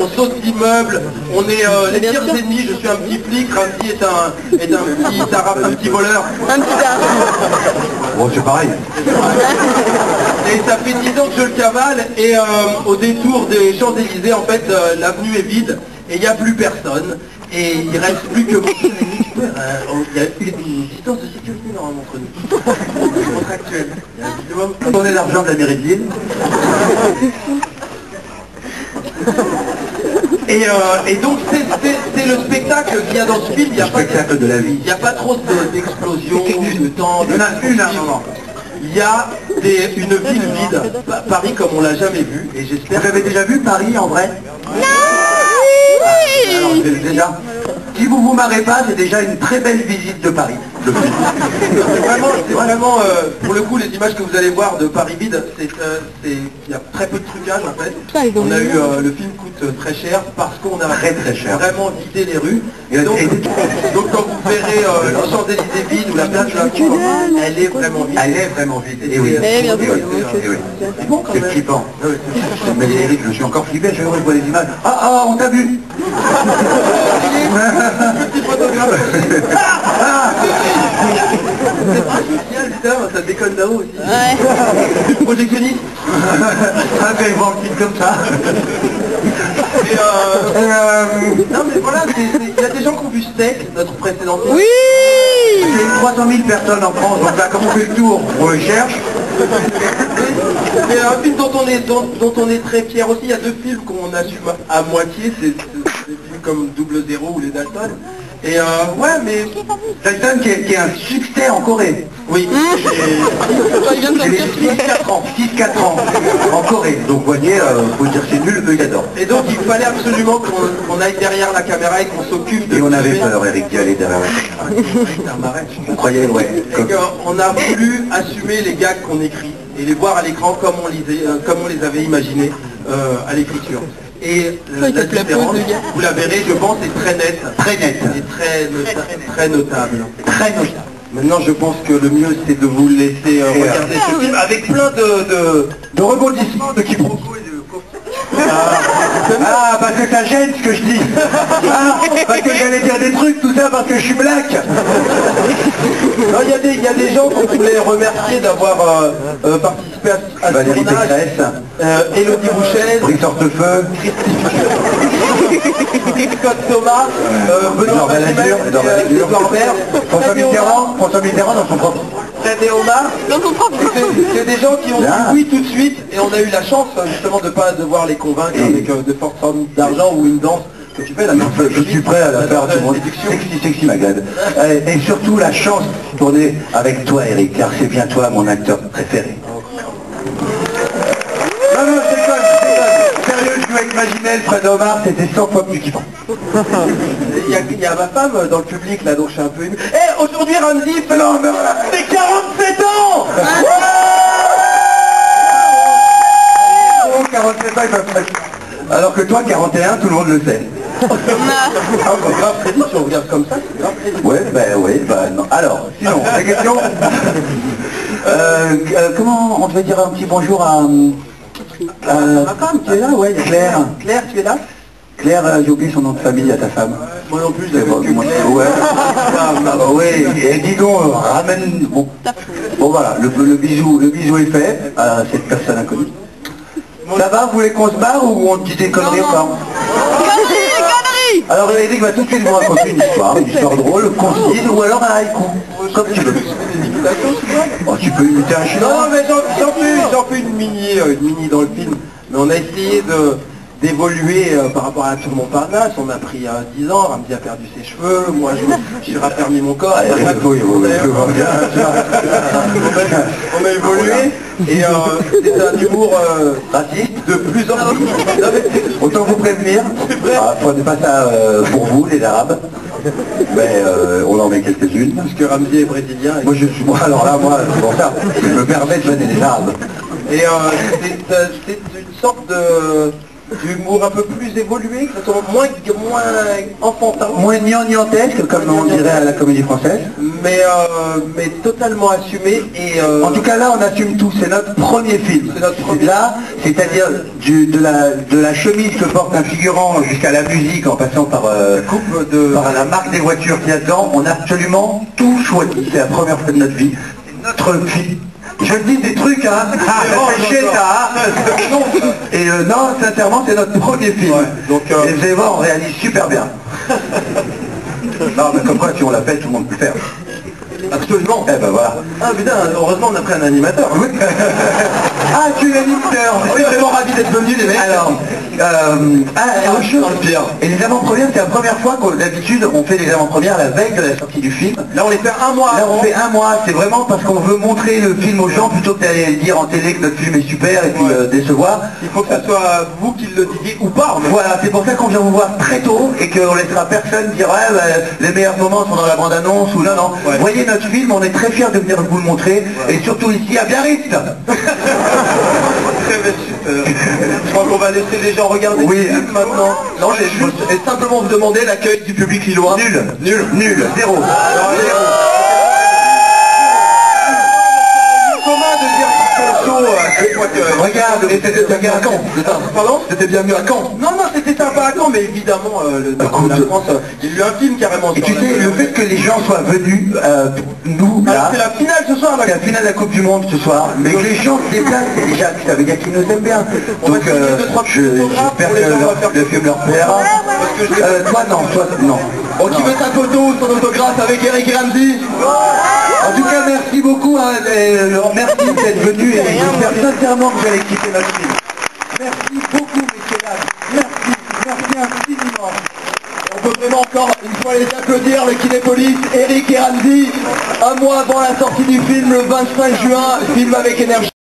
on saute d'immeubles, on est les pires ennemis, je suis un petit flic, Ramsey est un petit voleur. Un petit Bon, c'est pareil. Et ça fait 10 ans que je le cavale, et au détour des Champs-Élysées, en fait, l'avenue est vide, et il n'y a plus personne, et il reste plus que moi. Il y a une distance de sécurité normalement entre nous. Contractuelle. Il y a un minimum. On est l'argent de la mairie de Lille. Et donc c'est le spectacle qu'il y a dans ce film. Il n'y a pas spectacle de la vie. Il n'y a pas trop d'explosions, de temps. Il y en a une à un moment. Il y a une ville vide, Paris comme on l'a jamais vu, et j'espère. Vous avez déjà vu Paris en vrai? Non. Alors, déjà, si vous vous marrez pas, c'est déjà une très belle visite de Paris. Le film. C'est vraiment pour le coup, les images que vous allez voir de Paris vide, il y a très peu de trucage en fait. On a eu, le film coûte très cher parce qu'on a très cher. Vraiment vidé les rues. Et donc quand vous verrez les Champs-Élysées vides ou la place de la Concorde, elle est vraiment vide. Elle est vraiment vide. Et oui. C'est bon quand même. C'est flippant. Mais Eric, je suis encore flippé, je vois les images. Ah, on t'a vu. Petit photographe. C'est pas social, putain, ça déconne là-haut aussi. Ouais. Projectionniste. Ah, mais bon, le film comme ça. Non mais voilà, il y a des gens qui ont vu Steak, notre précédent film. Oui. Il y a 300 000 personnes en France, donc là, comme on fait le tour, on le cherche. C'est un film dont on est très fier aussi. Il y a deux films qu'on assume à moitié, c'est des films comme Double Zéro ou Les Dalton. Et ouais, mais Dalton qui est un succès en Corée. oui, Il vient de C'est les sortir. 6-4 ans, 6-4 ans en Corée. Donc vous voyez, faut dire c'est nul, eux ils adorent. et donc il fallait absolument qu'on aille derrière la caméra et qu'on s'occupe de... Et on avait peur, Eric, d'y aller derrière la caméra. C'est un marais. On croyait, ouais. Et qu'on a voulu assumer les gags qu'on écrit et les voir à l'écran comme on les avait imaginés à l'écriture. Et la différence, vous la verrez, je pense, est très nette. Très net. Et très notable. Très notable. Maintenant, je pense que le mieux, c'est de vous laisser regarder ce film avec plein de rebondissements, de quiproquos et de... Ah, parce que ça gêne ce que je dis. Ah, parce que j'allais dire des trucs, tout ça, parce que je suis black. Non, il y a des gens qu'on voulait remercier d'avoir participé à ce Valérie tournage. Pécresse, Élodie Bouchez, Brice Hortefeux, Scott Thomas, Benoît Edouard Baird, François Mitterrand dans son propre. Fred et Omar. C'est des gens qui ont dit oui tout de suite, et on a eu la chance justement de ne pas devoir les convaincre avec de fortes sommes d'argent ou une danse que tu fais la danse. Je suis prêt à la faire tout le monde. Sexy Magad. Et surtout la chance de tourner avec toi, Eric, car c'est bien toi mon acteur préféré. Non, c'est con. Sérieux, je jouais avec Maginel, Fred et Omar, c'était 100 fois plus kiffant. Il y a ma femme dans le public là, donc je suis un peu ému. Eh, aujourd'hui Ramsey fait 47 ans. 47 ans, il va faire. Alors que toi, 41, tout le monde le sait. Ah, bah, grave crédit, si on regarde comme ça, c'est grave crédit. Ouais, non. Alors, sinon, la question... comment on devait dire un petit bonjour à... Ma femme qui est là, ouais. Claire. Claire, tu es là? Claire, j'ai oublié son nom de famille à ta femme. Moi non plus, j'avais que Claire. Ouais. Ouais, et dis donc, ramène... Bon voilà, le bisou est fait à cette personne inconnue. Ça va, vous voulez qu'on se barre ou on dit des conneries ou pas? Conneries. Alors Eric va tout de suite vous raconter une histoire drôle, concise, ou alors un haïku, comme tu veux. Oh, tu peux imiter un chinois. Non, mais j'en fais une mini dans le film. Mais on a essayé d'évoluer par rapport à la Tour Montparnasse. On a pris 10 ans, Ramsey a perdu ses cheveux, moi j'ai raffermi mon corps. On a évolué et c'est un humour raciste de plus en plus. Autant vous prévenir, prenez pas ça pour vous les Arabes, mais on en met quelques-unes. Parce que Ramsey est brésilien. Moi je suis, alors là moi c'est pour ça, je me permets de vanner les Arabes. Et c'est une sorte D'humour un peu plus évolué, que ce soit moins enfantin. Moins gnangnantesque, comme on dirait à la Comédie Française. Mais totalement assumé et... En tout cas là on assume tout, c'est notre premier film. C'est notre premier. Là, c'est-à-dire de la chemise que porte un figurant jusqu'à la musique en passant par, par la marque des voitures qu'il y a dedans, on a absolument tout choisi. C'est la première fois de notre vie. C'est notre film. Je dis des trucs, hein. Ah, ça fait chier ça, hein. Et non, sincèrement, c'est notre premier film. Ouais, donc, et vous allez voir, on réalise super bien. Non, mais comme quoi, si on l'appelle, tout le monde peut le faire. Absolument. Eh ben voilà. Ah putain, heureusement on a pris un animateur. Oui. Ah, tu es l'animateur. On est vraiment ravis d'être venus les mecs. Alors, autre chose. Dans le pire. Et les avant-premières, c'est la première fois que d'habitude on fait les avant-premières la veille de la sortie du film. Là on les fait un mois Là avant. on fait un mois, c'est vraiment parce qu'on veut montrer le film aux gens plutôt que d'aller dire en télé que notre film est super et puis décevoir. Il faut que ce soit vous qui le disiez ou pas. Mais... Voilà, c'est pour ça qu'on vient vous voir très tôt et qu'on laissera personne dire ouais, bah, les meilleurs moments sont dans la bande-annonce ou non, non. Ouais. Voyez notre film, on est très fiers de venir vous le montrer et surtout ici à Biarritz. Très bien, super. Je crois qu'on va laisser les gens regarder Oui. le film maintenant. Non, j'ai juste et simplement vous demander l'accueil du public lillois. Nul, Nul. nul, zéro. Zéro. Commun de dire qu'ils sont chauds à chaque fois que... Regarde, et c'était bien à Caen. Pardon? C'était bien mieux à Caen. Non, non, c'était sympa à Caen, mais évidemment, la France, il y a eu un film carrément. Et tu sais, le fait que les gens soient venus, nous, Alors là, c'est la finale ce soir, c'est la finale de la Coupe du Monde ce soir, mais que les gens se déplacent, c'est déjà, ça veut dire qu'ils nous aiment bien. On va Donc, signer deux, trois petits autographes j'espère pour les que gens, on va faire le film leur plaira. Parce que je l'ai- Toi, non. Oh, qui veut sa photo, son autographe avec Eric Ramsey? En tout cas, merci beaucoup, hein, merci d'être venu et j'espère sincèrement que vous allez quitter notre film. Merci beaucoup, messieurs, dames. Merci infiniment. On peut vraiment encore une fois les applaudir, le Kinépolis, Eric et Ramsey, un mois avant la sortie du film, le 25 juin, film avec énergie.